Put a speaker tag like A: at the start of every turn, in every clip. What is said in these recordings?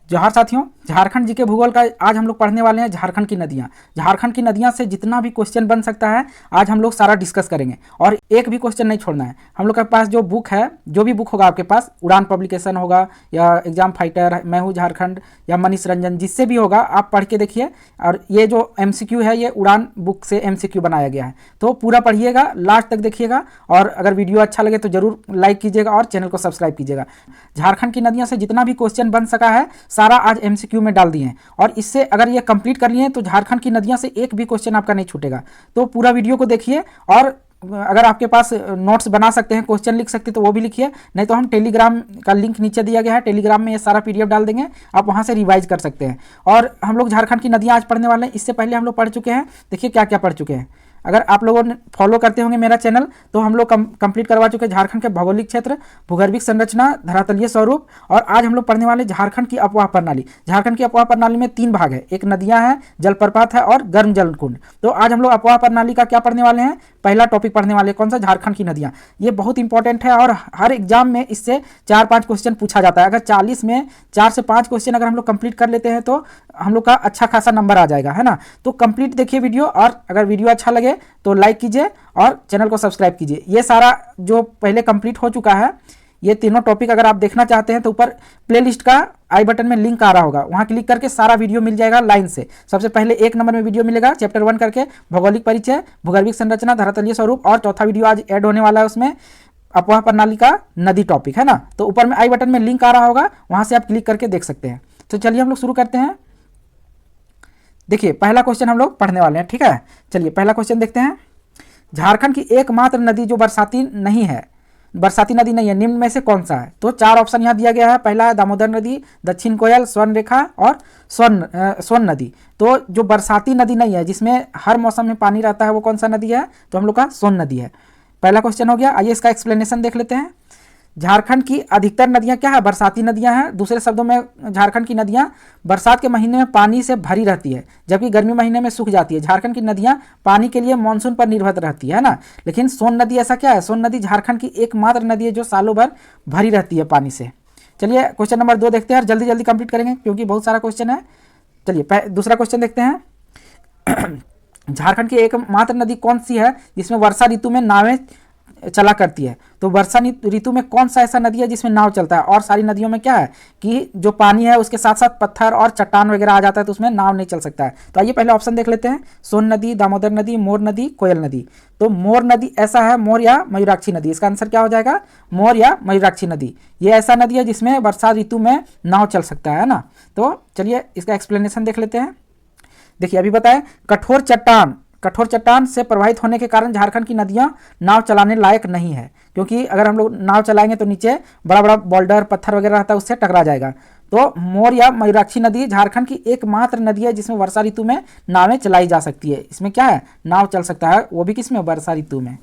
A: जोहार साथियों, झारखंड जी के भूगोल का आज हम लोग पढ़ने वाले हैं झारखंड की नदियाँ। झारखंड की नदियाँ से जितना भी क्वेश्चन बन सकता है आज हम लोग सारा डिस्कस करेंगे और एक भी क्वेश्चन नहीं छोड़ना है। हम लोग के पास जो बुक है, जो भी बुक होगा आपके पास, उड़ान पब्लिकेशन होगा या एग्जाम फाइटर, मैं हूँ झारखंड या मनीष रंजन, जिससे भी होगा आप पढ़ के देखिए। और ये जो MCQ है ये उड़ान बुक से MCQ बनाया गया है, तो पूरा पढ़िएगा, लास्ट तक देखिएगा। और अगर वीडियो अच्छा लगे तो जरूर लाइक कीजिएगा और चैनल को सब्सक्राइब कीजिएगा। झारखंड की नदियों से जितना भी क्वेश्चन बन सका है सारा आज MCQ में डाल दिए हैं और इससे अगर ये कंप्लीट कर लिए तो झारखंड की नदियां से एक भी क्वेश्चन आपका नहीं छूटेगा। तो पूरा वीडियो को देखिए और अगर आपके पास नोट्स बना सकते हैं, क्वेश्चन लिख सकते हैं तो वो भी लिखिए, नहीं तो हम टेलीग्राम का लिंक नीचे दिया गया है, टेलीग्राम में ये सारा PDF डाल देंगे, आप वहाँ से रिवाइज कर सकते हैं। और हम लोग झारखंड की नदियाँ आज पढ़ने वाले हैं। इससे पहले हम लोग पढ़ चुके हैं, देखिए क्या क्या पढ़ चुके हैं। अगर आप लोगों ने फॉलो करते होंगे मेरा चैनल तो हम लोग कंप्लीट करवा चुके हैं झारखंड के भौगोलिक क्षेत्र, भूगर्भिक संरचना, धरातलीय स्वरूप। और आज हम लोग पढ़ने वाले झारखंड की अपवाह प्रणाली। झारखंड की अपवाह प्रणाली में 3 भाग है, एक नदियां हैं, जलप्रपात है और गर्म जल कुंड। तो आज हम लोग अपवाह प्रणाली का क्या पढ़ने वाले हैं, पहला टॉपिक पढ़ने वाले, कौन सा, झारखंड की नदियां। ये बहुत इंपॉर्टेंट है और हर एग्जाम में इससे 4-5 क्वेश्चन पूछा जाता है। अगर 40 में 4 से 5 क्वेश्चन अगर हम लोग कंप्लीट कर लेते हैं तो हम लोग का अच्छा खासा नंबर आ जाएगा, है ना। तो कंप्लीट देखिए वीडियो, और अगर वीडियो अच्छा लगे तो लाइक कीजिए और चैनल को सब्सक्राइब कीजिए। ये सारा जो पहले कंप्लीट हो चुका है, ये तीनों टॉपिक अगर आप देखना चाहते हैं तो ऊपर प्लेलिस्ट का आई बटन में लिंक आ रहा होगा, वहां क्लिक करके सारा वीडियो मिल जाएगा लाइन से। सबसे पहले 1 नंबर में वीडियो मिलेगा चैप्टर 1 करके, भौगोलिक परिचय, भूगर्भिक संरचना, धरातलीय स्वरूप, और चौथा वीडियो आज ऐड होने वाला है उसमें अपवाह प्रणाली का नदी टॉपिक, है ना। तो ऊपर में आई बटन में लिंक आ रहा होगा, वहां से आप क्लिक करके देख सकते हैं। तो चलिए हम लोग शुरू करते हैं। देखिए पहला क्वेश्चन हम लोग पढ़ने वाले हैं, ठीक है। चलिए पहला क्वेश्चन देखते हैं। झारखंड की एकमात्र नदी जो बरसाती नहीं है, बरसाती नदी नहीं है, निम्न में से कौन सा है। तो 4 ऑप्शन यहाँ दिया गया है। पहला है दामोदर नदी, दक्षिण कोयल, स्वर्ण रेखा और स्वर्ण नदी। तो जो बरसाती नदी नहीं है, जिसमें हर मौसम में पानी रहता है, वो कौन सा नदी है, तो हम लोग का स्वर्ण नदी है। पहला क्वेश्चन हो गया। आइए इसका एक्सप्लेनेशन देख लेते हैं। झारखंड की अधिकतर नदियां क्या है, बरसाती नदियां हैं। दूसरे शब्दों में झारखंड की नदियां बरसात के महीने में पानी से भरी रहती है, जबकि गर्मी महीने में सूख जाती है। झारखंड की नदियां पानी के लिए मानसून पर निर्भर रहती है ना। लेकिन सोन नदी ऐसा क्या है, सोन नदी झारखंड की एकमात्र नदी है जो सालों भर भरी रहती है पानी से। चलिए क्वेश्चन नंबर 2 देखते हैं और जल्दी जल्दी कंप्लीट करेंगे क्योंकि बहुत सारा क्वेश्चन है। चलिए दूसरा क्वेश्चन देखते हैं। झारखंड की एकमात्र नदी कौन सी है जिसमें वर्षा ऋतु में नावें चला करती है। तो वर्षा ऋतु में कौन सा ऐसा नदी है जिसमें नाव चलता है। और सारी नदियों में क्या है कि जो पानी है उसके साथ साथ पत्थर और चट्टान वगैरह आ जाता है, तो उसमें नाव नहीं चल सकता है। तो आइए पहले ऑप्शन देख लेते हैं। सोन नदी, दामोदर नदी, मोर नदी, कोयल नदी। तो मोर नदी ऐसा है, मोर या मयूराक्षी नदी। इसका आंसर क्या हो जाएगा, मोर या मयूराक्षी नदी। ये ऐसा नदी है जिसमें वर्षा ऋतु में नाव चल सकता है ना। तो चलिए इसका एक्सप्लेनेशन देख लेते हैं। देखिए अभी बताएं, कठोर चट्टान से प्रभावित होने के कारण झारखंड की नदियां नाव चलाने लायक नहीं है, क्योंकि अगर हम लोग नाव चलाएंगे तो नीचे बड़ा बड़ा बोल्डर पत्थर वगैरह रहता है, उससे टकरा जाएगा। तो मोर या मयूराक्षी नदी झारखंड की एकमात्र नदी है जिसमें वर्षा ऋतु में नावें चलाई जा सकती है। इसमें क्या है, नाव चल सकता है, वो भी किसमें, वर्षा ऋतु में।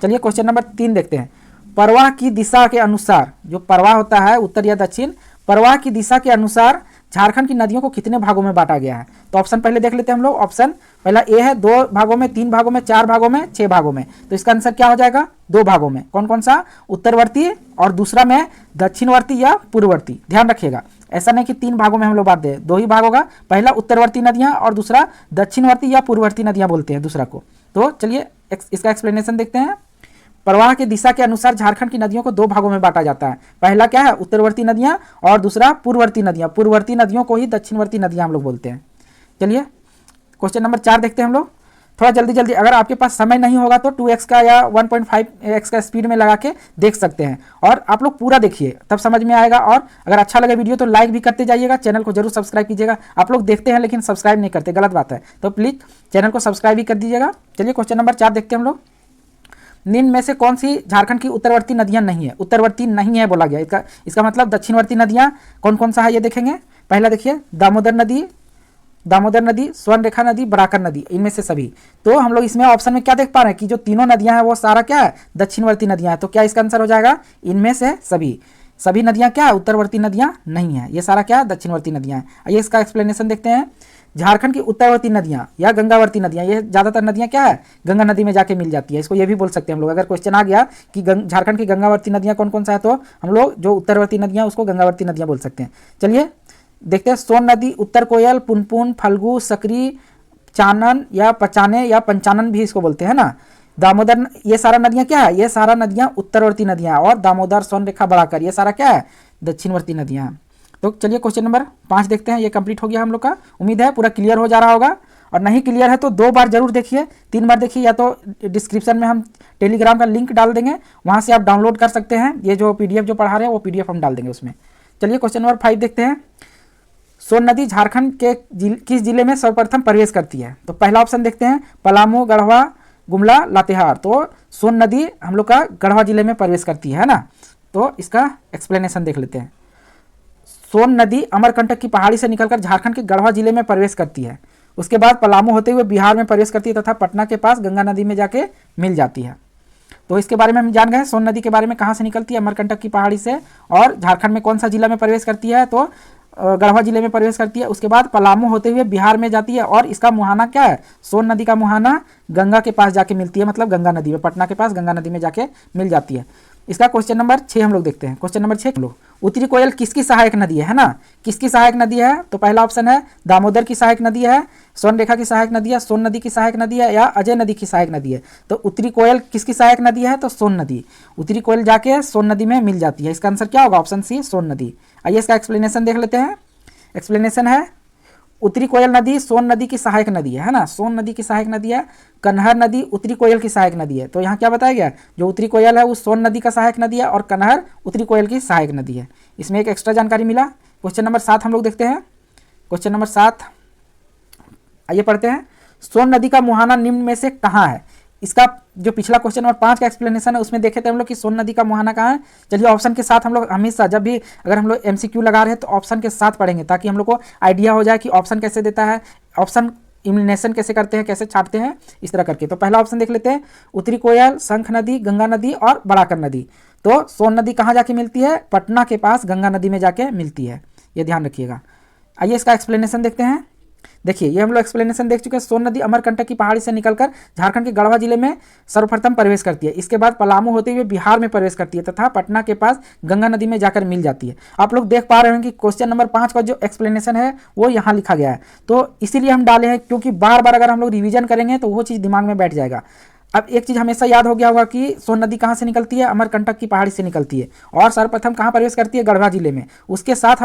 A: चलिए क्वेश्चन नंबर 3 देखते हैं। प्रवाह की दिशा के अनुसार, जो प्रवाह होता है उत्तर या दक्षिण, प्रवाह की दिशा के अनुसार झारखंड की नदियों को कितने भागों में बांटा गया है। तो ऑप्शन पहले देख लेते हैं हम लोग। ऑप्शन पहला ए है 2 भागों में, 3 भागों में, 4 भागों में, 6 भागों में। तो इसका आंसर क्या हो जाएगा, 2 भागों में। कौन कौन सा, उत्तरवर्ती और दूसरा में दक्षिणवर्ती या पूर्ववर्ती। ध्यान रखिएगा, ऐसा नहीं कि 3 भागों में हम लोग बांट दें, 2 ही भाग होगा। पहला उत्तरवर्ती नदियां और दूसरा दक्षिणवर्ती या पूर्ववर्ती नदियां बोलते हैं दूसरा को। तो चलिए इसका एक्सप्लेनेशन देखते हैं। प्रवाह की दिशा के अनुसार झारखंड की नदियों को 2 भागों में बांटा जाता है। पहला क्या है, उत्तरवर्ती नदियां, और दूसरा पूर्ववर्ती नदियां। पूर्ववर्ती नदियों को ही दक्षिणवर्ती नदियां हम लोग बोलते हैं। चलिए क्वेश्चन नंबर 4 देखते हैं हम लोग। थोड़ा जल्दी जल्दी, अगर आपके पास समय नहीं होगा तो 2x का या 1.5x का स्पीड में लगा के देख सकते हैं। और आप लोग पूरा देखिए तब समझ में आएगा। और अगर अच्छा लगे वीडियो तो लाइक भी करते जाइएगा, चैनल को जरूर सब्सक्राइब कीजिएगा। आप लोग देखते हैं लेकिन सब्सक्राइब नहीं करते, गलत बात है, तो प्लीज़ चैनल को सब्सक्राइब भी कर दीजिएगा। चलिए क्वेश्चन नंबर 4 देखते हैं हम लोग। निम्न में से कौन सी झारखंड की उत्तरवर्ती नदियां नहीं है, उत्तरवर्ती नहीं है बोला गया, इसका मतलब दक्षिणवर्ती नदियां कौन कौन सा है ये देखेंगे। पहला देखिए दामोदर नदी, स्वर्ण रेखा नदी, बराकर नदी, इनमें से सभी। तो हम लोग इसमें ऑप्शन में क्या देख पा रहे हैं कि जो तीनों नदियां हैं वो सारा क्या है, दक्षिणवर्ती नदियां हैं। तो क्या इसका आंसर हो जाएगा, इनमें से सभी नदियां क्या है, उत्तरवर्ती नदियां नहीं है, ये सारा क्या दक्षिणवर्ती नदियां हैं। आइए इसका एक्सप्लेनेशन देखते हैं। झारखंड की उत्तरवर्ती नदियां या गंगावर्ती नदियां, ये ज़्यादातर नदियां क्या है, गंगा नदी में जाके मिल जाती है। इसको ये भी बोल सकते हैं हम लोग। अगर क्वेश्चन आ गया कि झारखंड की गंगावर्ती नदियां कौन कौन सा है, तो हम लोग जो उत्तरवर्ती नदियां उसको गंगावर्ती नदियां बोल सकते हैं। चलिए देखते हैं, सोन नदी, उत्तर कोयल, पुनपुन, फल्गु, सकरी, चानन या पचाने या पंचानन भी इसको बोलते हैं ना। दामोदर, ये सारा नदियां क्या है, ये सारा नदियां उत्तरवर्ती नदियां, और दामोदर, सोन रेखा बढ़ाकर ये सारा क्या है, दक्षिणवर्ती नदियां हैं। तो चलिए क्वेश्चन नंबर 5 देखते हैं। ये कंप्लीट हो गया हम लोग का। उम्मीद है पूरा क्लियर हो जा रहा होगा, और नहीं क्लियर है तो 2 बार जरूर देखिए, 3 बार देखिए, या तो डिस्क्रिप्शन में हम टेलीग्राम का लिंक डाल देंगे, वहाँ से आप डाउनलोड कर सकते हैं। ये जो PDF जो पढ़ा रहे हैं वो PDF हम डाल देंगे उसमें। चलिए क्वेश्चन नंबर 5 देखते हैं। सोन नदी झारखंड के किस जिले में सर्वप्रथम प्रवेश करती है? तो पहला ऑप्शन देखते हैं, पलामू, गढ़वा, गुमला, लातेहार। तो सोन नदी हम लोग का गढ़वा जिले में प्रवेश करती है ना। तो इसका एक्सप्लेनेशन देख लेते हैं। सोन नदी अमरकंटक की पहाड़ी से निकलकर झारखंड के गढ़वा जिले में प्रवेश करती है, उसके बाद पलामू होते हुए बिहार में प्रवेश करती है तथा पटना के पास गंगा नदी में जाके मिल जाती है। तो इसके बारे में हम जान गए सोन नदी के बारे में, कहाँ से निकलती है, अमरकंटक की पहाड़ी से, और झारखंड में कौन सा जिला में प्रवेश करती है, तो गढ़वा जिले में प्रवेश करती है। उसके बाद पलामू होते हुए बिहार में जाती है, और इसका मुहाना क्या है, सोन नदी का मुहाना गंगा के पास जाके मिलती है, मतलब गंगा नदी में, पटना के पास गंगा नदी में जाके मिल जाती है। इसका क्वेश्चन नंबर 6 हम लोग देखते हैं। क्वेश्चन नंबर 6 लोग, उत्तरी कोयल किसकी सहायक नदी है ना, किसकी सहायक नदी है? तो पहला ऑप्शन है दामोदर की सहायक नदी है, स्वर्ण रेखा की सहायक नदी है, सोन नदी की सहायक नदी है, या अजय नदी की सहायक नदी है। तो उत्तरी कोयल किसकी सहायक नदी है? तो सोन नदी। उत्तरी कोयल जाके सोन नदी में मिल जाती है। इसका आंसर क्या होगा? ऑप्शन सी, सोन नदी। आइए इसका एक्सप्लेनेशन देख लेते हैं। एक्सप्लेनेशन है, उत्तरी कोयल नदी सोन नदी की सहायक नदी है ना, सोन नदी की सहायक नदी है। कन्हर नदी उत्तरी कोयल की सहायक नदी है। तो यहाँ क्या बताया गया, जो उत्तरी कोयल है वो सोन नदी का सहायक नदी है, और कन्हर उत्तरी कोयल की सहायक नदी है। इसमें एक एक्स्ट्रा जानकारी मिला। क्वेश्चन नंबर 7 हम लोग देखते हैं। क्वेश्चन नंबर 7 आइए पढ़ते हैं। सोन नदी का मुहाना निम्न में से कहाँ है? इसका जो पिछला क्वेश्चन नंबर 5 का एक्सप्लेनेशन है उसमें देखे थे हम लोग कि सोन नदी का मुहाना कहाँ है। चलिए ऑप्शन के साथ हम लोग हमेशा जब भी अगर हम लोग MCQ लगा रहे हैं तो ऑप्शन के साथ पढ़ेंगे, ताकि हम लोग को आइडिया हो जाए कि ऑप्शन कैसे देता है, ऑप्शन इलिमिनेशन कैसे करते हैं, कैसे छाटते हैं, इस तरह करके। तो पहला ऑप्शन देख लेते हैं, उत्तरी कोयल, शंख नदी, गंगा नदी और बड़ाकर नदी। तो सोन नदी कहाँ जाके मिलती है? पटना के पास गंगा नदी में जाके मिलती है, ये ध्यान रखिएगा। आइए इसका एक्सप्लेनेशन देखते हैं। देखिए ये हम लोग एक्सप्लेनेशन देख चुके हैं। सोन नदी अमरकंटक की पहाड़ी से निकलकर झारखंड के गढ़वा जिले में सर्वप्रथम प्रवेश करती है, इसके बाद पलामू होते हुए बिहार में प्रवेश करती है तथा पटना के पास गंगा नदी में जाकर मिल जाती है। आप लोग देख पा रहे हैं कि क्वेश्चन नंबर 5 का जो एक्सप्लेनेशन है वो यहाँ लिखा गया है, तो इसीलिए हम डाले हैं, क्योंकि बार बार अगर हम लोग रिविजन करेंगे तो वो चीज़ दिमाग में बैठ जाएगा। अब एक चीज़ हमेशा याद हो गया होगा कि सोन नदी कहाँ से निकलती है? अमरकंटक की पहाड़ी से निकलती है, और सर्वप्रथम कहाँ प्रवेश करती है? गढ़वा जिले में। उसके साथ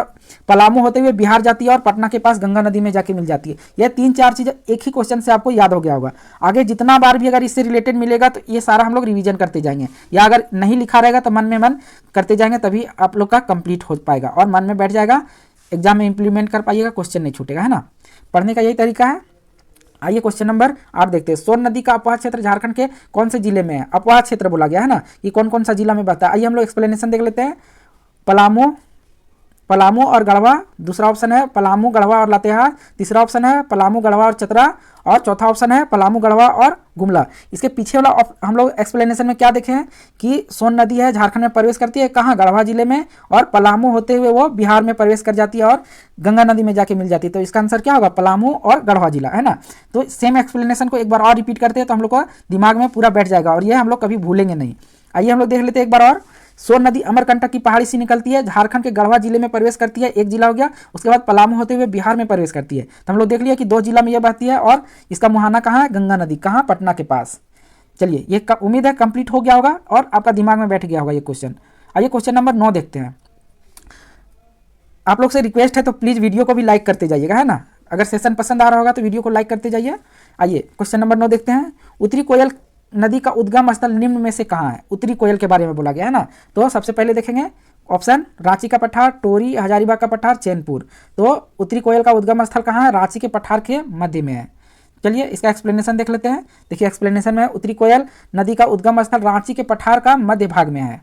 A: पलामू होते हुए बिहार जाती है और पटना के पास गंगा नदी में जाके मिल जाती है। ये 3-4 चीज़ें एक ही क्वेश्चन से आपको याद हो गया होगा। आगे जितना बार भी अगर इससे रिलेटेड मिलेगा तो ये सारा हम लोग रिविजन करते जाएंगे, या अगर नहीं लिखा रहेगा तो मन में मन करते जाएंगे, तभी आप लोग का कंप्लीट हो पाएगा और मन में बैठ जाएगा, एग्जाम में इंप्लीमेंट कर पाइएगा, क्वेश्चन नहीं छूटेगा, है ना। पढ़ने का यही तरीका है। आइए क्वेश्चन नंबर 8 देखते हैं। सोन नदी का अपवाह क्षेत्र झारखंड के कौन से जिले में है? अपवाह क्षेत्र बोला गया है ना, ये कौन कौन सा जिला में बता। आइए हम लोग एक्सप्लेनेशन देख लेते हैं। पलामू और गढ़वा, दूसरा ऑप्शन है पलामू, गढ़वा और लातेहार, तीसरा ऑप्शन है पलामू, गढ़वा और चतरा, और चौथा ऑप्शन है पलामू, गढ़वा और गुमला। इसके पीछे वाला हम लोग एक्सप्लेनेशन में क्या देखे हैं कि सोन नदी है झारखंड में प्रवेश करती है, कहाँ? गढ़वा जिले में, और पलामू होते हुए वो बिहार में प्रवेश कर जाती है और गंगा नदी में जाके मिल जाती है। तो इसका आंसर क्या होगा? पलामू और गढ़वा जिला, है ना। तो सेम एक्सप्लेनेशन को एक बार और रिपीट करते हैं तो हम लोग को दिमाग में पूरा बैठ जाएगा, और ये हम लोग कभी भूलेंगे नहीं। आइए हम लोग देख लेते हैं एक बार और। सोन नदी अमरकंटक की पहाड़ी से निकलती है, झारखंड के गढ़वा जिले में प्रवेश करती है, एक जिला हो गया। उसके बाद पलामू होते हुए बिहार में प्रवेश करती है। तो हम लोग देख लिया कि 2 जिला में यह बहती है, और इसका मुहाना कहाँ है? गंगा नदी, कहाँ? पटना के पास। चलिए ये उम्मीद है कंप्लीट हो गया होगा और आपका दिमाग में बैठ गया होगा ये क्वेश्चन। आइए क्वेश्चन नंबर 9 देखते हैं। आप लोग से रिक्वेस्ट है तो प्लीज़ वीडियो को भी लाइक करते जाइएगा, है ना। अगर सेशन पसंद आ रहा होगा तो वीडियो को लाइक करते जाइए। आइए क्वेश्चन नंबर 9 देखते हैं। उत्तरी कोयल नदी का उद्गम स्थल निम्न में से कहाँ है? उत्तरी कोयल के बारे में बोला गया है ना। तो सबसे पहले देखेंगे ऑप्शन, रांची का पठार, टोरी, हजारीबाग का पठार, चैनपुर। तो उत्तरी कोयल का उद्गम स्थल कहाँ है? रांची के पठार के मध्य में है। चलिए इसका एक्सप्लेनेशन देख लेते हैं। देखिए एक्सप्लेनेशन में उत्तरी कोयल नदी का उद्गम स्थल रांची के पठार का मध्य भाग में है।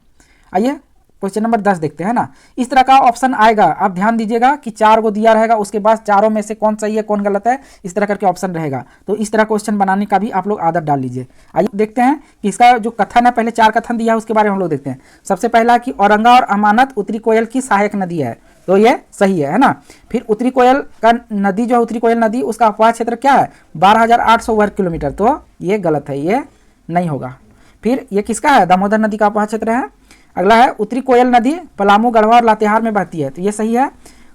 A: आइए क्वेश्चन नंबर 10 देखते हैं ना। इस तरह का ऑप्शन आएगा, आप ध्यान दीजिएगा कि 4 को दिया रहेगा, उसके बाद चारों में से कौन सही है कौन गलत है, इस तरह करके ऑप्शन रहेगा। तो इस तरह क्वेश्चन बनाने का भी आप लोग आदत डाल लीजिए। आइए देखते हैं कि इसका जो कथन है, पहले 4 कथन दिया है उसके बारे में हम लोग देखते हैं। सबसे पहला कि औरंगा और अमानत उत्तरी कोयल की सहायक नदी है, तो ये सही है ना। फिर उत्तरी कोयल का नदी जो है, उत्तरी कोयल नदी, उसका अपवाह क्षेत्र क्या है? 12,800 वर्ग किलोमीटर, तो ये गलत है, ये नहीं होगा। फिर ये किसका है? दामोदर नदी का अपवाह क्षेत्र है। अगला है उत्तरी कोयल नदी पलामू, गढ़वा और लातेहार में बहती है, तो ये सही है।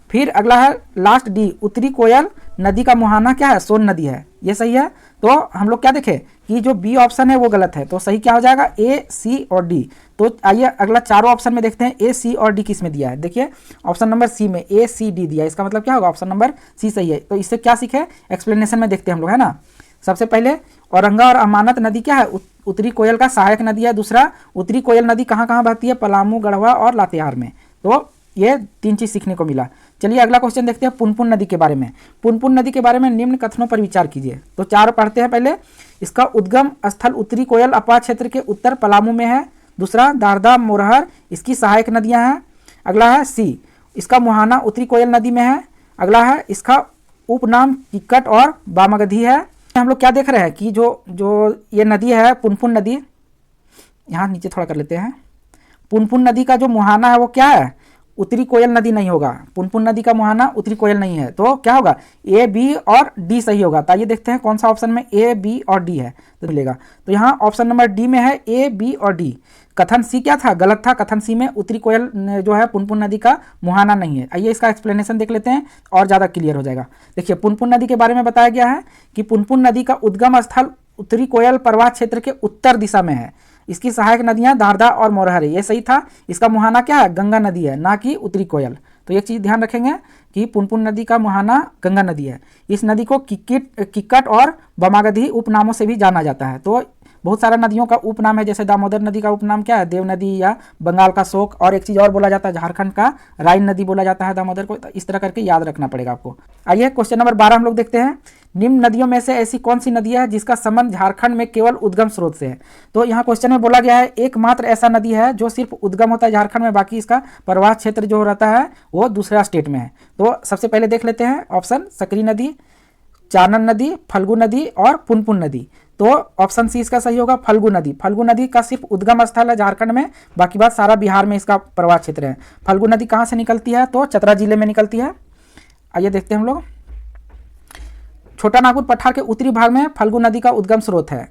A: फिर अगला है लास्ट डी, उत्तरी कोयल नदी का मुहाना क्या है, सोन नदी है, ये सही है। तो हम लोग क्या देखें कि जो बी ऑप्शन है वो गलत है, तो सही क्या हो जाएगा, ए, सी और डी। तो आइए अगला चारों ऑप्शन में देखते हैं ए, सी और डी किस में दिया है। देखिए ऑप्शन नंबर सी में ए, सी, डी दिया है, इसका मतलब क्या होगा, ऑप्शन नंबर सी सही है। तो इससे क्या सीखे, एक्सप्लेनेशन में देखते हैं हम लोग, है ना। सबसे पहले औरंगा और अमानत नदी क्या है, उत्तरी कोयल का सहायक नदी है। दूसरा, उत्तरी कोयल नदी कहाँ कहाँ बहती है, पलामू, गढ़वा और लातेहार में। तो ये 3 चीज़ सीखने को मिला। चलिए अगला क्वेश्चन देखते हैं पुनपुन नदी के बारे में। पुनपुन नदी के बारे में निम्न कथनों पर विचार कीजिए। तो 4 पढ़ते हैं। पहले, इसका उद्गम स्थल उत्तरी कोयल अपार क्षेत्र के उत्तर पलामू में है। दूसरा, दारदा, मोरहर इसकी सहायक नदियां हैं। अगला है सी, इसका मुहाना उत्तरी कोयल नदी में है। अगला है, इसका उपनाम किक्कट और बामगधी है। हम लोग क्या देख रहे हैं कि जो ये नदी है पुनपुन नदी, यहाँ नीचे थोड़ा कर लेते हैं। पुनपुन नदी का जो मुहाना है वो क्या है, उत्तरी कोयल नदी नहीं होगा। पुनपुन नदी का मुहाना उत्तरी कोयल नहीं है, तो क्या होगा, ए, बी और डी सही होगा। तो आइए देखते हैं कौन सा ऑप्शन में ए, बी और डी है तो मिलेगा। तो यहाँ ऑप्शन नंबर डी में है ए, बी और डी। कथन सी क्या था, गलत था। कथन सी में उत्तरी कोयल जो है पुनपुन नदी का मुहाना नहीं है। आइए इसका एक्सप्लेनेशन देख लेते हैं और ज़्यादा क्लियर हो जाएगा। देखिए पुनपुन नदी के बारे में बताया गया है कि पुनपुन नदी का उद्गम स्थल उत्तरी कोयल पर्वत क्षेत्र के उत्तर दिशा में है। इसकी सहायक नदियां दारदा और मोरहर है, ये सही था। इसका मुहाना क्या है, गंगा नदी है, ना कि उत्तरी कोयल। तो एक चीज़ ध्यान रखेंगे कि पुनपुन नदी का मुहाना गंगा नदी है। इस नदी को किक्कट और बमागधी उपनामों से भी जाना जाता है। तो बहुत सारा नदियों का उपनाम है, जैसे दामोदर नदी का उपनाम क्या है, देव नदी या बंगाल का शोक, और एक चीज़ और बोला जाता है झारखंड का राइन नदी बोला जाता है दामोदर को। तो इस तरह करके याद रखना पड़ेगा आपको। आइए क्वेश्चन नंबर 12 हम लोग देखते हैं। निम्न नदियों में से ऐसी कौन सी नदी है जिसका संबंध झारखंड में केवल उद्गम स्रोत से है। तो यहाँ क्वेश्चन में बोला गया है एकमात्र ऐसा नदी है जो सिर्फ उद्गम होता है झारखंड में, बाकी इसका प्रवाह क्षेत्र जो रहता है वो दूसरा स्टेट में है। तो सबसे पहले देख लेते हैं ऑप्शन, सकरी नदी, चानन नदी, फल्गु नदी और पुनपुन नदी। तो ऑप्शन सी इसका सही होगा, फल्गु नदी। फल्गु नदी का सिर्फ उद्गम स्थल है झारखंड में, बाकी बात सारा बिहार में इसका प्रवाह क्षेत्र है। फल्गु नदी कहाँ से निकलती है, तो चतरा जिले में निकलती है। आइए देखते हैं हम लोग। छोटा नागपुर पठार के उत्तरी भाग में फल्गु नदी का उद्गम स्रोत है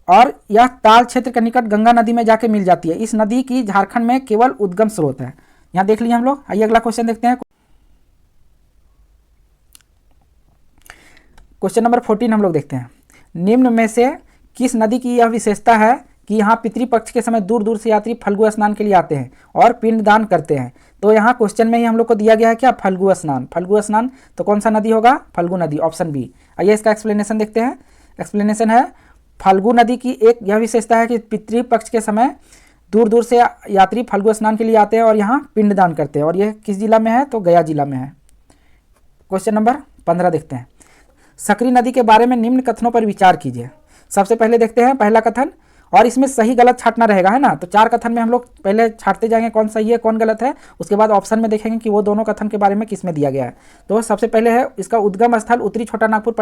A: और यह ताल क्षेत्र के निकट गंगा नदी में जाके मिल जाती है। इस नदी की झारखंड में केवल उद्गम स्रोत है। यहाँ देख लिए हम लोग। आइए अगला क्वेश्चन देखते हैं। क्वेश्चन नंबर 14 हम लोग देखते हैं। निम्न में से किस नदी की यह विशेषता है कि यहाँ पितृपक्ष के समय दूर दूर से यात्री फल्गु स्नान के लिए आते हैं और पिंडदान करते हैं। तो यहाँ क्वेश्चन में ही हम लोग को दिया गया है क्या, फल्गु स्नान। फल्गु स्नान तो कौन सा नदी होगा, फल्गु नदी, ऑप्शन बी। आइए इसका एक्सप्लेनेशन देखते हैं। एक्सप्लेनेशन है, फल्गु नदी की एक यह विशेषता है कि पितृपक्ष के समय दूर दूर से यात्री फल्गु स्नान के लिए आते हैं और यहाँ पिंडदान करते हैं। और यह किस जिला में है, तो गया जिला में है। क्वेश्चन नंबर 15 देखते हैं। सकरी नदी के बारे में निम्न कथनों पर विचार कीजिए। सबसे पहले देखते हैं पहला कथन, और इसमें सही गलत छांटना रहेगा, है ना। तो 4 कथन में हम लोग पहले छांटते जाएंगे कौन सही है कौन गलत है, उसके बाद ऑप्शन में देखेंगे कि वो दोनों कथन के बारे में किस में दिया गया है। तो सबसे पहले है, इसका उद्गम स्थल उत्तरी छोटा नागपुर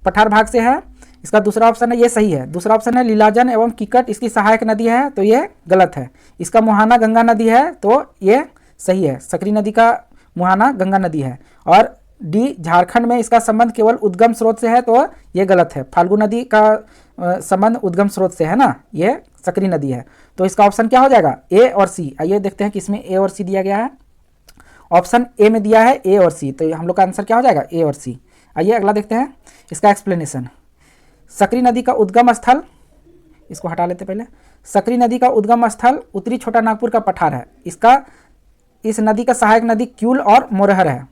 A: पठार भाग से है। इसका दूसरा ऑप्शन है, ये सही है। दूसरा ऑप्शन है लीलाजन एवं किक्कट इसकी सहायक नदी है, तो ये गलत है। इसका मुहाना गंगा नदी है, तो ये सही है। सकरी नदी का मुहाना गंगा नदी है। और डी, झारखंड में इसका संबंध केवल उद्गम स्रोत से है, तो ये गलत है। फाल्गु नदी का संबंध उद्गम स्रोत से है ना, ये सकरी नदी है। तो इसका ऑप्शन क्या हो जाएगा, ए और सी। आइए देखते हैं किसमें ए और सी दिया गया है। ऑप्शन ए में दिया है ए और सी, तो हम लोग का आंसर क्या हो जाएगा, ए और सी। आइए अगला देखते हैं इसका एक्सप्लेनेशन। सकरी नदी का उद्गम स्थल, इसको हटा लेते पहले। सकरी नदी का उद्गम स्थल उत्तरी छोटा नागपुर का पठार है। इस नदी का सहायक नदी क्यूल और मोरहर है।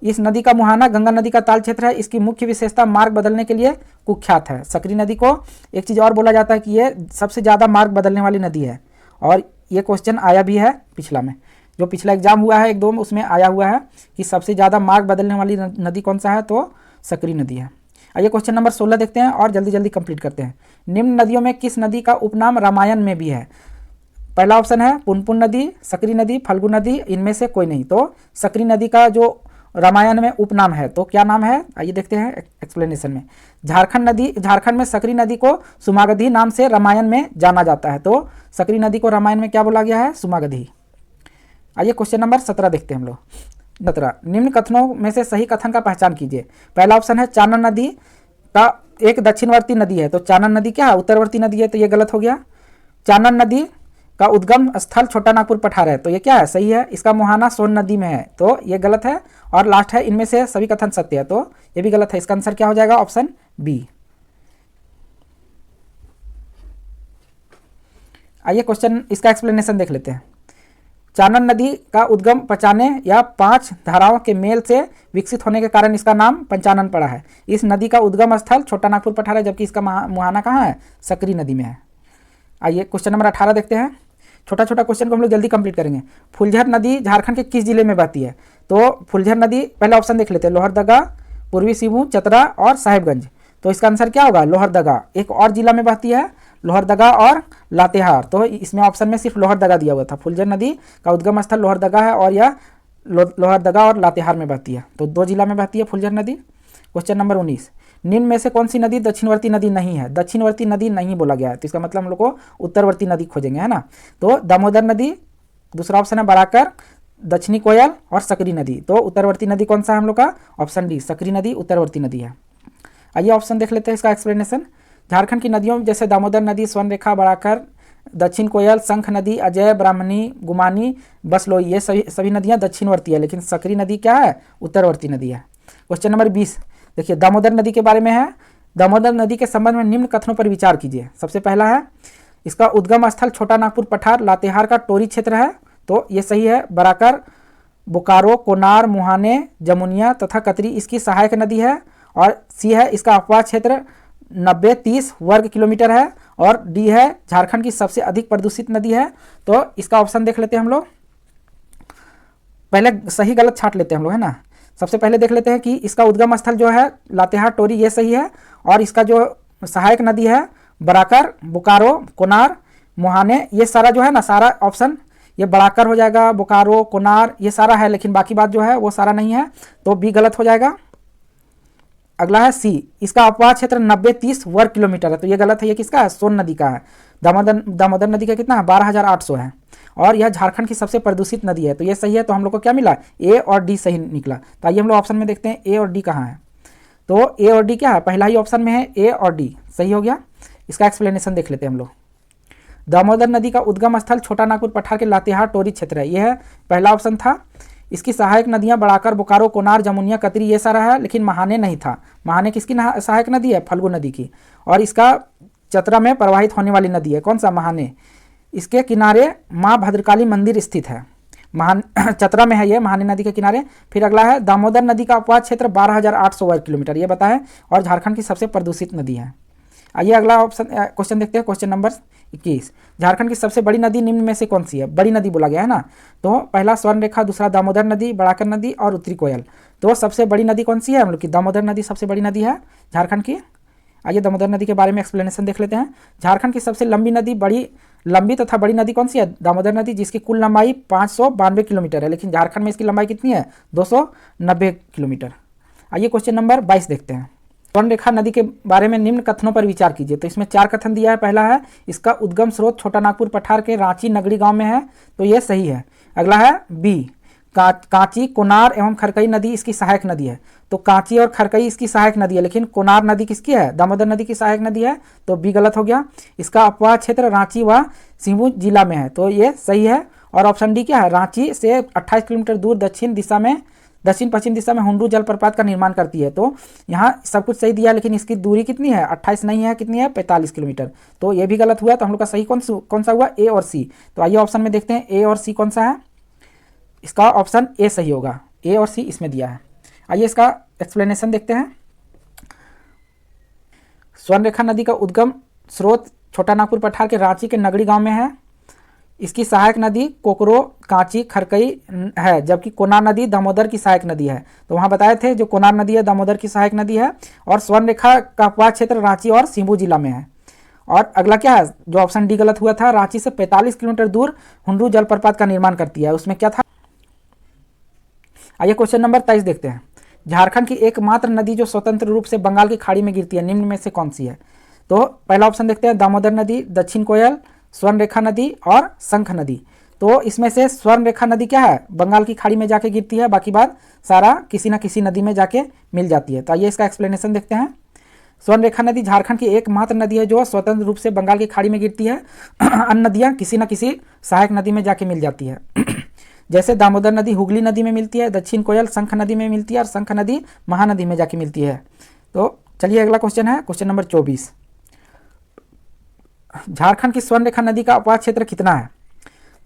A: इस नदी का मुहाना गंगा नदी का ताल क्षेत्र है। इसकी मुख्य विशेषता मार्ग बदलने के लिए कुख्यात है। सकरी नदी को एक चीज़ और बोला जाता है कि ये सबसे ज़्यादा मार्ग बदलने वाली नदी है। और ये क्वेश्चन आया भी है पिछला में, जो पिछला एग्जाम हुआ है 1-2 में, उसमें आया हुआ है कि सबसे ज़्यादा मार्ग बदलने वाली नदी कौन सा है, तो सकरी नदी है। आइए क्वेश्चन नंबर 16 देखते हैं और जल्दी जल्दी कंप्लीट करते हैं। निम्न नदियों में किस नदी का उपनाम रामायण में भी है। पहला ऑप्शन है पुनपुन नदी, सकरी नदी, फल्गु नदी, इनमें से कोई नहीं। तो सकरी नदी का जो रामायण में उपनाम है, तो क्या नाम है, आइए देखते हैं एक्सप्लेनेशन में। झारखंड में सकरी नदी को सुमागधी नाम से रामायण में जाना जाता है। तो सकरी नदी को रामायण में क्या बोला गया है, सुमागधी। आइए क्वेश्चन नंबर 17 देखते हैं हम लोग। 17, निम्न कथनों में से सही कथन का पहचान कीजिए। पहला ऑप्शन है चानन नदी का एक दक्षिणवर्ती नदी है। तो चानन नदी क्या है, उत्तरवर्ती नदी है, तो ये गलत हो गया। चानन नदी का उद्गम स्थल छोटा नागपुर पठार है, तो ये क्या है, सही है। इसका मुहाना सोन नदी में है, तो ये गलत है। और लास्ट है, इनमें से सभी कथन सत्य है, तो ये भी गलत है। इसका आंसर क्या हो जाएगा, ऑप्शन बी। आइए क्वेश्चन इसका एक्सप्लेनेशन देख लेते हैं। चानन नदी का उद्गम पचाने या 5 धाराओं के मेल से विकसित होने के कारण इसका नाम पंचानन पड़ा है। इस नदी का उद्गम स्थल छोटा नागपुर पठार है, जबकि इसका मुहाना कहाँ है, सकरी नदी में है। आइए क्वेश्चन नंबर 18 देखते हैं। छोटा छोटा क्वेश्चन को हम लोग जल्दी कंप्लीट करेंगे। फुलझर नदी झारखंड के किस जिले में बहती है, तो फुलझर नदी, पहले ऑप्शन देख लेते हैं, लोहरदगा, पूर्वी सिंहभूम, चतरा और साहिबगंज। तो इसका आंसर क्या होगा, लोहरदगा। एक और जिला में बहती है, लोहरदगा और लातेहार, तो इसमें ऑप्शन में सिर्फ लोहरदगा दिया हुआ था। फुलझर नदी का उद्गम स्थल लोहरदगा है और यह लोहरदगा और लातेहार में बहती है, तो 2 जिला में बहती है फुलझर नदी। क्वेश्चन नंबर 19, निम्न में से कौन सी नदी दक्षिणवर्ती नदी नहीं है। दक्षिणवर्ती नदी नहीं बोला गया है, तो इसका मतलब हम लोग को उत्तरवर्ती नदी खोजेंगे, है ना। तो दामोदर नदी, दूसरा ऑप्शन है बराकर, दक्षिणी कोयल और सकरी नदी। तो उत्तरवर्ती नदी कौन सा है हम लोग का, ऑप्शन डी, सकरी नदी उत्तरवर्ती नदी है। आइए ऑप्शन देख लेते हैं इसका एक्सप्लेनेशन। झारखंड की नदियों में जैसे दामोदर नदी, स्वर्णरेखा, बराकर, दक्षिण कोयल, शंख नदी, अजय, ब्राह्मणी, गुमानी, बसलोई, ये सभी नदियाँ दक्षिणवर्ती है, लेकिन सकरी नदी क्या है, उत्तरवर्ती नदी है। क्वेश्चन नंबर 20 देखिए, दामोदर नदी के बारे में है। दामोदर नदी के संबंध में निम्न कथनों पर विचार कीजिए। सबसे पहला है, इसका उद्गम स्थल छोटा नागपुर पठार लातेहार का टोरी क्षेत्र है, तो ये सही है। बराकर, बोकारो, कोनार, मुहाने, जमुनिया तथा कतरी इसकी सहायक नदी है। और सी है, इसका अपवाह क्षेत्र 90-30 वर्ग किलोमीटर है। और डी है, झारखंड की सबसे अधिक प्रदूषित नदी है। तो इसका ऑप्शन देख लेते हैं हम लोग, पहले सही गलत छांट लेते हैं हम लोग, है ना। सबसे पहले देख लेते हैं कि इसका उद्गम स्थल जो है लातेहार टोरी, ये सही है। और इसका जो सहायक नदी है बराकर, बोकारो, कोनार, मुहाने, ये सारा जो है ना, सारा ऑप्शन ये बराकर हो जाएगा, बोकारो, कोनार ये सारा है, लेकिन बाकी बात जो है वो सारा नहीं है, तो बी गलत हो जाएगा। अगला है सी, इसका अपवाह क्षेत्र 90-30 वर्ग किलोमीटर है, तो ये गलत है। ये किसका है, सोन नदी का है। दामोदर नदी का कितना है, 12,800 है। और यह झारखंड की सबसे प्रदूषित नदी है, तो ये सही है। तो हम लोग को क्या मिला, ए और डी सही निकला। तो आइए हम लोग ऑप्शन में देखते हैं ए और डी कहाँ है। तो ए और डी क्या है, पहला ही ऑप्शन में है, ए और डी सही हो गया। इसका एक्सप्लेनेशन देख लेते हैं हम लोग। दामोदर नदी का उद्गम स्थल छोटा नागपुर पठार के लातेहार टोरी क्षेत्र है, यह है पहला ऑप्शन था। इसकी सहायक नदियां बराकर, बोकारो, कोनार, जमुनिया, कतरी ये सारा है, लेकिन महाने नहीं था। महाने किसकी सहायक नदी है, फल्गु नदी की। और इसका चतरा में प्रवाहित होने वाली नदी है, कौन सा, महाने। इसके किनारे माँ भद्रकाली मंदिर स्थित है, चतरा में है ये, महाने नदी के किनारे। फिर अगला है, दामोदर नदी का अपवाह क्षेत्र 12,800 वर्ग किलोमीटर, ये बताएं। और झारखंड की सबसे प्रदूषित नदी है। आइए अगला ऑप्शन क्वेश्चन देखते हैं। क्वेश्चन नंबर 21, झारखंड की सबसे बड़ी नदी निम्न में से कौन सी है। बड़ी नदी बोला गया है ना, तो पहला स्वर्णरेखा, दूसरा दामोदर नदी, बराकर नदी और उत्तरी कोयल। तो सबसे बड़ी नदी कौन सी है हम लोग की, दामोदर नदी सबसे बड़ी नदी है झारखंड की। आइए दामोदर नदी के बारे में एक्सप्लेनेशन देख लेते हैं। झारखंड की सबसे लंबी नदी, बड़ी लंबी तथा बड़ी नदी कौन सी है, दामोदर नदी, जिसकी कुल लंबाई 592 किलोमीटर है, लेकिन झारखंड में इसकी लंबाई कितनी है, 290 किलोमीटर। आइए क्वेश्चन नंबर 22 देखते हैं। स्वर्णरेखा नदी के बारे में निम्न कथनों पर विचार कीजिए। तो इसमें 4 कथन दिया है। पहला है, इसका उद्गम स्रोत छोटा नागपुर पठार के रांची नगरी गांव में है, तो ये सही है। अगला है बी, कांची, कोनार एवं खरकई नदी इसकी सहायक नदी है, तो कांची और खरकई इसकी सहायक नदी है, लेकिन कोनार नदी किसकी है, दामोदर नदी की सहायक नदी है, तो बी गलत हो गया। इसका अपवाह क्षेत्र रांची व सिंहभूम जिला में है, तो ये सही है। और ऑप्शन डी क्या है, रांची से 28 किलोमीटर दूर दक्षिण पश्चिम दिशा में हुंडरू जलप्रपात का निर्माण करती है। तो यहाँ सब कुछ सही दिया, लेकिन इसकी दूरी कितनी है, 28 नहीं है, कितनी है, 45 किलोमीटर, तो ये भी गलत हुआ। तो हम लोग का सही कौन सा हुआ, ए और सी। तो आइए ऑप्शन में देखते हैं ए और सी कौन सा है। इसका ऑप्शन ए सही होगा, ए और सी इसमें दिया है। आइए इसका एक्सप्लेनेशन देखते हैं। स्वर्णरेखा नदी का उद्गम स्रोत छोटा नागपुर पठार के रांची के नगरी गांव में है। इसकी सहायक नदी कोकरो, कांची, खरकई है, जबकि कोनार नदी दामोदर की सहायक नदी है। तो वहाँ बताए थे जो कोनार नदी है दामोदर की सहायक नदी है। और स्वर्णरेखा का अपवाह क्षेत्र रांची और सिंहभूम जिला में है। और अगला क्या है, जो ऑप्शन डी गलत हुआ था, रांची से 45 किलोमीटर दूर हुंडरू जलप्रपात का निर्माण करती है, उसमें क्या था। आइए क्वेश्चन नंबर 23 देखते हैं। झारखंड की एकमात्र नदी जो स्वतंत्र रूप से बंगाल की खाड़ी में गिरती है, निम्न में से कौन सी है। तो पहला ऑप्शन देखते हैं, दामोदर नदी, दक्षिण कोयल, स्वर्णरेखा नदी और शंख नदी। तो इसमें से स्वर्णरेखा नदी क्या है, बंगाल की खाड़ी में जाके गिरती है, बाकी बात सारा किसी न किसी नदी में जाके मिल जाती है। तो आइए इसका एक्सप्लेनेशन देखते हैं। स्वर्ण रेखा नदी झारखंड की एकमात्र नदी है जो स्वतंत्र रूप से बंगाल की खाड़ी में गिरती है। अन्य नदियाँ किसी न किसी सहायक नदी में जाके मिल जाती है। जैसे दामोदर नदी हुगली नदी में मिलती है, दक्षिण कोयल शंख नदी में मिलती है और शंख नदी महानदी में जाके मिलती है। तो चलिए अगला क्वेश्चन है क्वेश्चन नंबर 24। झारखंड की स्वर्ण रेखा नदी का अपवाद क्षेत्र कितना है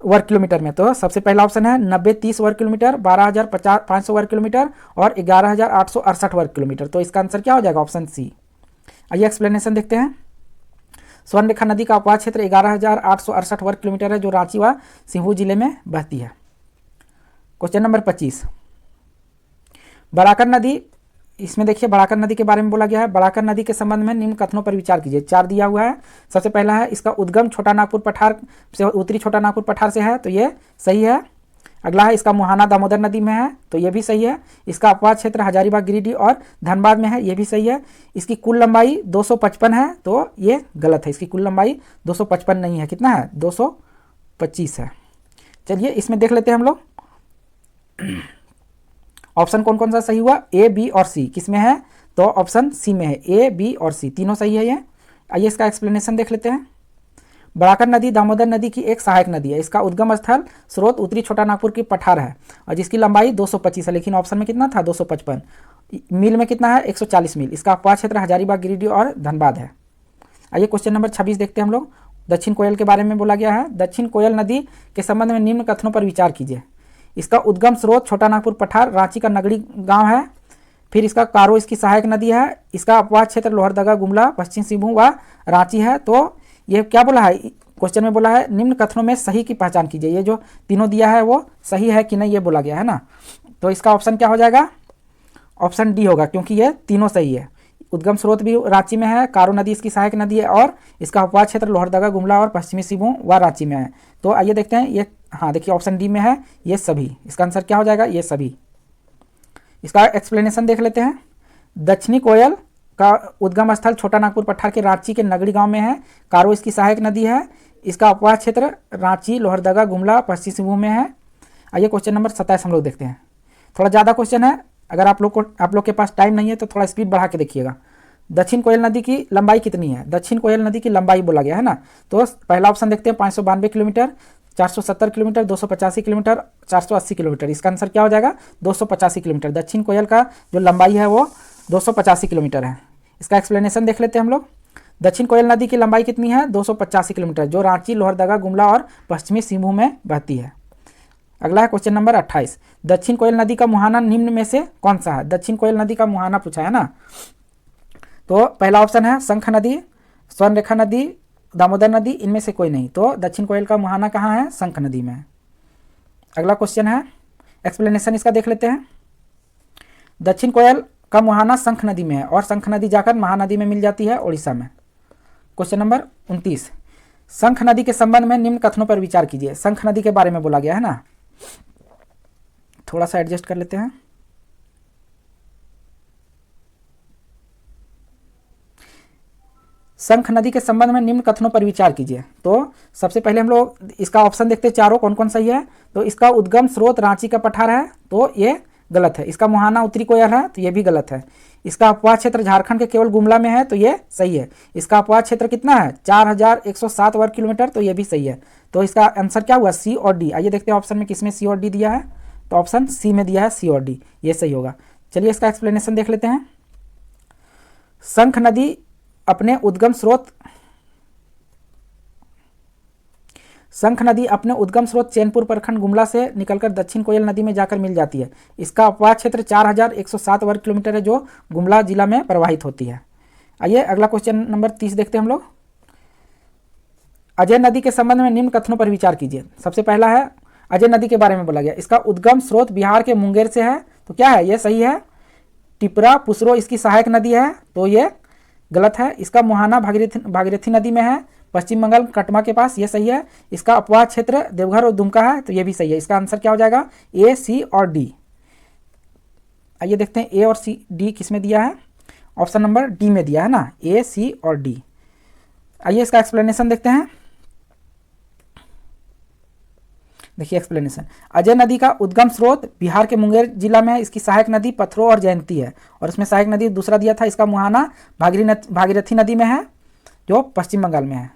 A: वर्ग किलोमीटर में? तो सबसे पहला ऑप्शन है 90-30 वर्ग किलोमीटर, 12,500 वर्ग किलोमीटर और 11,868 वर्ग किलोमीटर। तो इसका आंसर क्या हो जाएगा? Option C. आइए एक्सप्लेनेशन देखते हैं। स्वर्ण रेखा नदी का अपवाद क्षेत्र 11,868 वर्ग किलोमीटर है जो रांची व सिंहू जिले में बहती है। Question number 25। बराकर नदी, इसमें देखिए बराकर नदी के बारे में बोला गया है। बराकर नदी के संबंध में निम्न कथनों पर विचार कीजिए। 4 दिया हुआ है। सबसे पहला है इसका उद्गम छोटा नागपुर पठार से, उत्तरी छोटा नागपुर पठार से है, तो ये सही है। अगला है इसका मुहाना दामोदर नदी में है, तो ये भी सही है। इसका अपवाद क्षेत्र हजारीबाग, गिरिडीह और धनबाद में है, ये भी सही है। इसकी कुल लंबाई 255 है, तो ये गलत है। इसकी कुल लंबाई 255 नहीं है, कितना है? 225 है। चलिए इसमें देख लेते हैं हम लोग ऑप्शन कौन कौन सा सही हुआ। ए, बी और सी किस में है? तो ऑप्शन सी में है। ए, बी और सी तीनों सही है ये। आइए इसका एक्सप्लेनेशन देख लेते हैं। बराकर नदी दामोदर नदी की एक सहायक नदी है। इसका उद्गम स्थल स्रोत उत्तरी छोटा नागपुर की पठार है और जिसकी लंबाई 225 है, लेकिन ऑप्शन में कितना था? 255। मील में कितना है? 140 मील। इसका अपवाद क्षेत्र हजारीबाग, गिरिडीह और धनबाद है। आइए क्वेश्चन नंबर 26 देखते हैं हम लोग। दक्षिण कोयल के बारे में बोला गया है। दक्षिण कोयल नदी के संबंध में निम्न कथनों पर विचार कीजिए। इसका उद्गम स्रोत छोटा नागपुर पठार, रांची का नगड़ी गांव है। फिर इसका कारो इसकी सहायक नदी है। इसका अपवाद क्षेत्र लोहरदगा, गुमला, पश्चिम सिंहभूम व रांची है। तो ये क्या बोला है क्वेश्चन में? बोला है निम्न कथनों में सही की पहचान कीजिए। ये जो तीनों दिया है वो सही है कि नहीं, ये बोला गया है ना। तो इसका ऑप्शन क्या हो जाएगा? ऑप्शन डी होगा, क्योंकि ये तीनों सही है। उद्गम स्रोत भी रांची में है, कारो नदी इसकी सहायक नदी है और इसका अपवाद क्षेत्र लोहरदगा, गुमला और पश्चिमी सिंहभूम व रांची में है। तो आइए देखते हैं ये, हाँ देखिए ऑप्शन डी में है ये सभी। इसका आंसर क्या हो जाएगा? ये सभी। इसका एक्सप्लेनेशन देख लेते हैं। दक्षिणी कोयल का उद्गम स्थल छोटा नागपुर पठार के रांची के नगड़ी गांव में है। कारो इसकी सहायक नदी है। इसका अपवाद क्षेत्र रांची, लोहरदगा, गुमला, पश्चिमी सिंहभूम में है। आइए क्वेश्चन नंबर 27 हम लोग देखते हैं। थोड़ा ज़्यादा क्वेश्चन है, अगर आप लोग के पास टाइम नहीं है तो थोड़ा स्पीड बढ़ा के देखिएगा। दक्षिण कोयल नदी की लंबाई कितनी है? दक्षिण कोयल नदी की लंबाई बोला गया है ना। तो पहला ऑप्शन देखते हैं 592 किलोमीटर, 470 किलोमीटर, 285 किलोमीटर, 480 किलोमीटर। इसका आंसर क्या हो जाएगा? 285 किलोमीटर। दक्षिण कोयल का जो लंबाई है वो 285 किलोमीटर है। इसका एक्सप्लेनेशन देख लेते हैं हम लोग। दक्षिण कोयल नदी की लंबाई कितनी है? 285 किलोमीटर, जो रांची, लोहरदगा, गुमला और पश्चिमी सिंहभूम में बहती है। अगला है क्वेश्चन नंबर 28। दक्षिण कोयल नदी का मुहाना निम्न में से कौन सा है? दक्षिण कोयल नदी का मुहाना पूछा है ना। तो पहला ऑप्शन है शंख नदी, स्वर्ण रेखा नदी, दामोदर नदी, इनमें से कोई नहीं। तो दक्षिण कोयल का मुहाना कहाँ है? शंख नदी में है। अगला क्वेश्चन है, एक्सप्लेनेशन इसका देख लेते हैं। दक्षिण कोयल का मुहाना शंख नदी में है और शंख नदी जाकर महानदी में मिल जाती है उड़ीसा में। Question number 29। शंख नदी के संबंध में निम्न कथनों पर विचार कीजिए। शंख नदी के बारे में बोला गया है ना, थोड़ा सा एडजस्ट कर लेते हैं। शंख नदी के संबंध में निम्न कथनों पर विचार कीजिए। तो सबसे पहले हम लोग इसका ऑप्शन देखते हैं, चारों कौन कौन सही है। तो इसका उद्गम स्रोत रांची का पठार है, तो ये गलत है। इसका मुहाना उत्तरी कोयल है, तो ये भी गलत है। इसका अपवाद क्षेत्र झारखंड के केवल गुमला में है, तो ये सही है। इसका अपवाद क्षेत्र कितना है? 4107 वर्ग किलोमीटर, तो ये भी सही है। तो इसका आंसर क्या हुआ? सी और डी। आइए देखते हैं ऑप्शन में किसमें सी और डी दिया है। तो ऑप्शन सी में दिया है सी और डी, ये सही होगा। चलिए इसका एक्सप्लेनेशन देख लेते हैं। शंख नदी अपने उद्गम स्रोत चैनपुर प्रखंड गुमला से निकलकर दक्षिण कोयल नदी में जाकर मिल जाती है। इसका अपवाद क्षेत्र 4107 वर्ग किलोमीटर है, जो गुमला जिला में प्रवाहित होती है। आइए अगला क्वेश्चन नंबर 30 देखते हैं हम लोग। अजय नदी के संबंध में निम्न कथनों पर विचार कीजिए। सबसे पहला है अजय नदी के बारे में बोला गया। इसका उद्गम स्रोत बिहार के मुंगेर से है, तो क्या है? ये सही है। टिपरा पुसरो इसकी सहायक नदी है, तो ये गलत है। इसका मुहाना भागीरथी नदी में है, पश्चिम बंगाल कटमा के पास, ये सही है। इसका अपवाद क्षेत्र देवघर और दुमका है, तो ये भी सही है। इसका आंसर क्या हो जाएगा? ए, सी और डी। आइए देखते हैं ए और सी डी किस में दिया है। ऑप्शन नंबर डी में दिया है ना, ए, सी और डी। आइए इसका एक्सप्लेनेशन देखते हैं। देखिए एक्सप्लेनेशन। अजय नदी का उद्गम स्रोत बिहार के मुंगेर जिला में है। इसकी सहायक नदी पथरो और जयंती है, और इसमें सहायक नदी दूसरा दिया था, इसका मुहाना भागीरथी नदी में है जो पश्चिम बंगाल में है।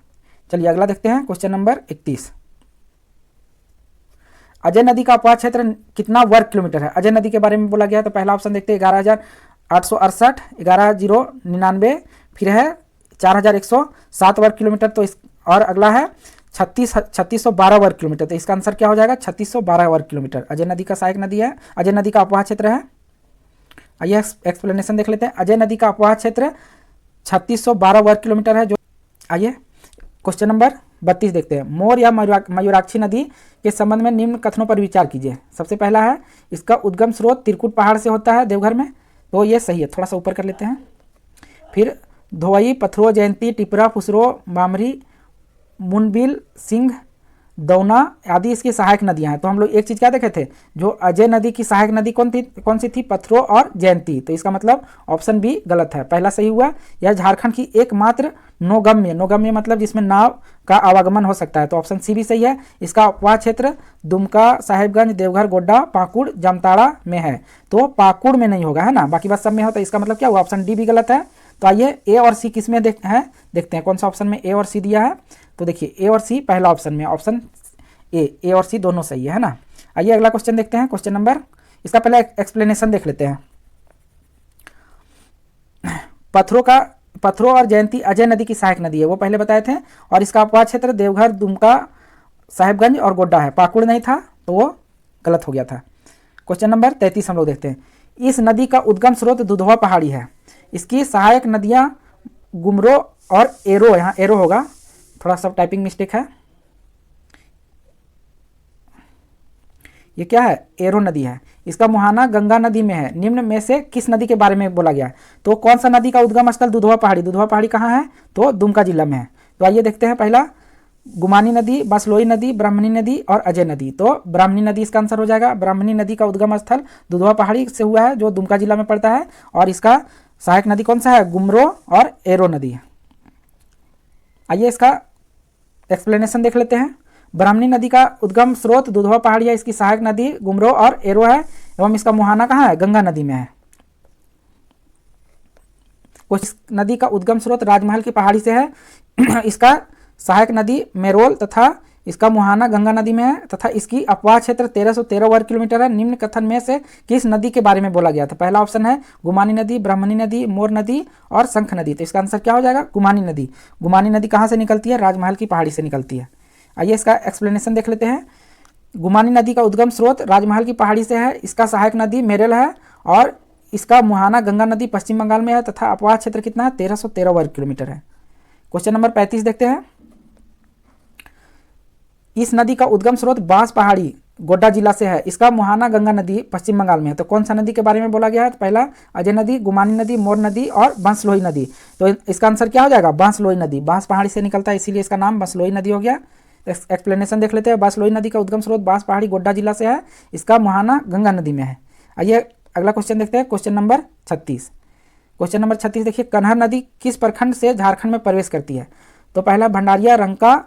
A: चलिए अगला देखते हैं, क्वेश्चन नंबर 31। अजय नदी का अपवाह क्षेत्र कितना वर्ग किलोमीटर है? अजय नदी के बारे में बोला गया है, तो पहला ऑप्शन देखते हैं 11,868, 11,099, फिर है 4,107 वर्ग किलोमीटर, तो इस और अगला है 3612 वर्ग किलोमीटर, तो इसका आंसर क्या हो जाएगा? 3612 वर्ग किलोमीटर। अजय नदी का सहायक नदी है, अजय नदी का अपवाह क्षेत्र है। आइए एक्सप्लेनेशन देख लेते हैं। अजय नदी का अपवाह क्षेत्र 3612 वर्ग किलोमीटर है जो। आइए क्वेश्चन नंबर 32 देखते हैं। मोर या मयूराक्षी नदी के संबंध में निम्न कथनों पर विचार कीजिए। सबसे पहला है इसका उद्गम स्रोत त्रिकुट पहाड़ से होता है देवघर में, तो ये सही है, थोड़ा सा ऊपर कर लेते हैं। फिर धोई, पथरो, जयंती, टिपरा, फुसरो, मामरी, मुनबिल, सिंह, दौना आदि इसकी सहायक नदियां हैं। तो हम लोग एक चीज़ क्या देखे थे, जो अजय नदी की सहायक नदी कौन सी थी? पथरो और जयंती। तो इसका मतलब ऑप्शन बी गलत है, पहला सही हुआ। यह झारखंड की एकमात्र नौगम्य मतलब जिसमें नाव का आवागमन हो सकता है, तो ऑप्शन सी भी सही है। इसका अपवाह क्षेत्र दुमका, साहेबगंज, देवघर, गोड्डा, पाकुड़, जामताड़ा में है, तो पाकुड़ में नहीं होगा, है ना, बाकी बात सब में हो। तो इसका मतलब क्या हुआ? ऑप्शन डी भी गलत है। तो आइए ए और सी किस में देखते हैं कौन सा ऑप्शन में ए और सी दिया है। तो देखिए ए और सी पहला ऑप्शन में, ऑप्शन ए और सी दोनों सही है ना। आइए अगला क्वेश्चन देखते हैं, क्वेश्चन नंबर, इसका पहले एक्सप्लेनेशन देख लेते हैं। पथरो और जयंती अजय नदी की सहायक नदी है, वो पहले बताए थे, और इसका अपवाह क्षेत्र देवघर, दुमका, साहेबगंज और गोड्डा है, पाकुड़ नहीं था, तो वो गलत हो गया था। क्वेश्चन नंबर 33 हम लोग देखते हैं। इस नदी का उद्गम स्रोत दुधवा पहाड़ी है, इसकी सहायक नदियां गुमरो और एरो, यहाँ एरो होगा, थोड़ा सा टाइपिंग मिस्टेक है, ये क्या है? एरो नदी है। इसका मुहाना गंगा नदी में है। निम्न में से किस नदी के बारे में बोला गया है? तो कौन सा नदी का उद्गम स्थल दुधवा पहाड़ी? दुधवा पहाड़ी कहाँ है? तो दुमका जिला में है। तो आइए देखते हैं, पहला गुमानी नदी, बसलोई नदी, ब्राह्मणी नदी और अजय नदी। तो ब्राह्मणी नदी इसका आंसर हो जाएगा। ब्राह्मणी नदी का उद्गम स्थल दुधवा पहाड़ी से हुआ है जो दुमका जिला में पड़ता है, और इसका सहायक नदी कौन सा है? गुमरो और एरो नदी। आइए इसका एक्सप्लेनेशन देख लेते हैं। ब्राह्मणी नदी का उद्गम स्रोत दुधवा पहाड़ी है, इसकी सहायक नदी गुमरो और एरो है, एवं इसका मुहाना कहाँ है? गंगा नदी में है। इस नदी का उद्गम स्रोत राजमहल की पहाड़ी से है, इसका सहायक नदी मेरोल तथा इसका मुहाना गंगा नदी में है, तथा इसकी अपवाह क्षेत्र 1313 वर्ग किलोमीटर है। निम्न कथन में से किस नदी के बारे में बोला गया था? पहला ऑप्शन है गुमानी नदी, ब्राह्मणी नदी, मोर नदी और शंख नदी। तो इसका आंसर क्या हो जाएगा? गुमानी नदी। गुमानी नदी कहाँ से निकलती है? राजमहल की पहाड़ी से निकलती है। आइए इसका एक्सप्लेनेशन देख लेते हैं। गुमानी नदी का उद्गम स्रोत राजमहल की पहाड़ी से है, इसका सहायक नदी मेरेल है, और इसका मुहाना गंगा नदी पश्चिम बंगाल में है, तथा अपवाह क्षेत्र कितना है? 1313 वर्ग किलोमीटर है। क्वेश्चन नंबर 35 देखते हैं। इस नदी का उद्गम स्रोत बांस पहाड़ी गोड्डा जिला से है, इसका मुहाना गंगा नदी पश्चिम बंगाल में है। तो कौन सा नदी के बारे में बोला गया है? तो पहला अजय नदी, गुमानी नदी, मोर नदी और बांसलोई नदी। तो इसका आंसर क्या हो जाएगा? बांसलोई नदी। बांस पहाड़ी से निकलता है, इसीलिए इसका नाम बांसलोई नदी हो गया। एक्सप्लेनेशन देख लेते हैं। बांसलोई नदी का उद्गम स्रोत बांस पहाड़ी गोड्डा जिला से है, इसका मुहाना गंगा नदी में है। आइए अगला क्वेश्चन देखते हैं, क्वेश्चन नंबर 36। क्वेश्चन नंबर 36 देखिए, कन्हर नदी किस प्रखंड से झारखंड में प्रवेश करती है? तो पहला भंडारिया, रंका,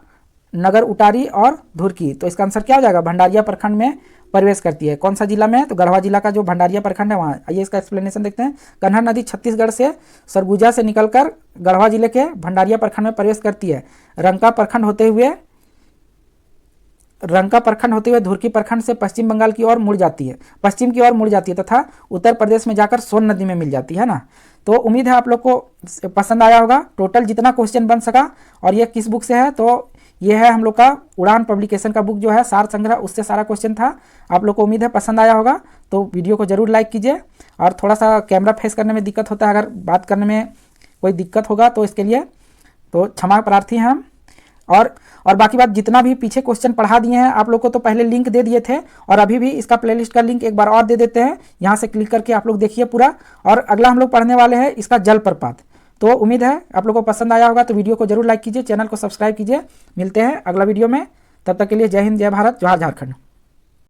A: नगर उटारी और धुरकी। तो इसका आंसर क्या हो जाएगा? भंडारिया प्रखंड में प्रवेश करती है। कौन सा जिला में है? तो गढ़वा जिला का जो भंडारिया प्रखंड है वहाँ। आइए इसका एक्सप्लेनेशन देखते हैं। कन्हर नदी छत्तीसगढ़ से सरगुजा से निकलकर गढ़वा जिले के भंडारिया प्रखंड में प्रवेश करती है। रंका प्रखंड होते हुए धुरकी प्रखंड से पश्चिम बंगाल की ओर मुड़ जाती है, पश्चिम की ओर मुड़ जाती है, तथा उत्तर प्रदेश में जाकर सोन नदी में मिल जाती है ना। तो उम्मीद है आप लोग को पसंद आया होगा। टोटल जितना क्वेश्चन बन सका, और ये किस बुक से है? तो ये है हम लोग का उड़ान पब्लिकेशन का बुक जो है सार संग्रह, उससे सारा क्वेश्चन था। आप लोग को उम्मीद है पसंद आया होगा। तो वीडियो को जरूर लाइक कीजिए, और थोड़ा सा कैमरा फेस करने में दिक्कत होता है, अगर बात करने में कोई दिक्कत होगा तो इसके लिए तो क्षमा प्रार्थी हैं हम। और बाकी बात, जितना भी पीछे क्वेश्चन पढ़ा दिए हैं आप लोग को, तो पहले लिंक दे दिए थे, और अभी भी इसका प्लेलिस्ट का लिंक एक बार और दे देते हैं। यहाँ से क्लिक करके आप लोग देखिए पूरा। और अगला हम लोग पढ़ने वाले हैं इसका जलप्रपात। तो उम्मीद है आप लोगों को पसंद आया होगा। तो वीडियो को जरूर लाइक कीजिए, चैनल को सब्सक्राइब कीजिए। मिलते हैं अगला वीडियो में, तब तक के लिए जय हिंद, जय भारत, जोहार झारखंड।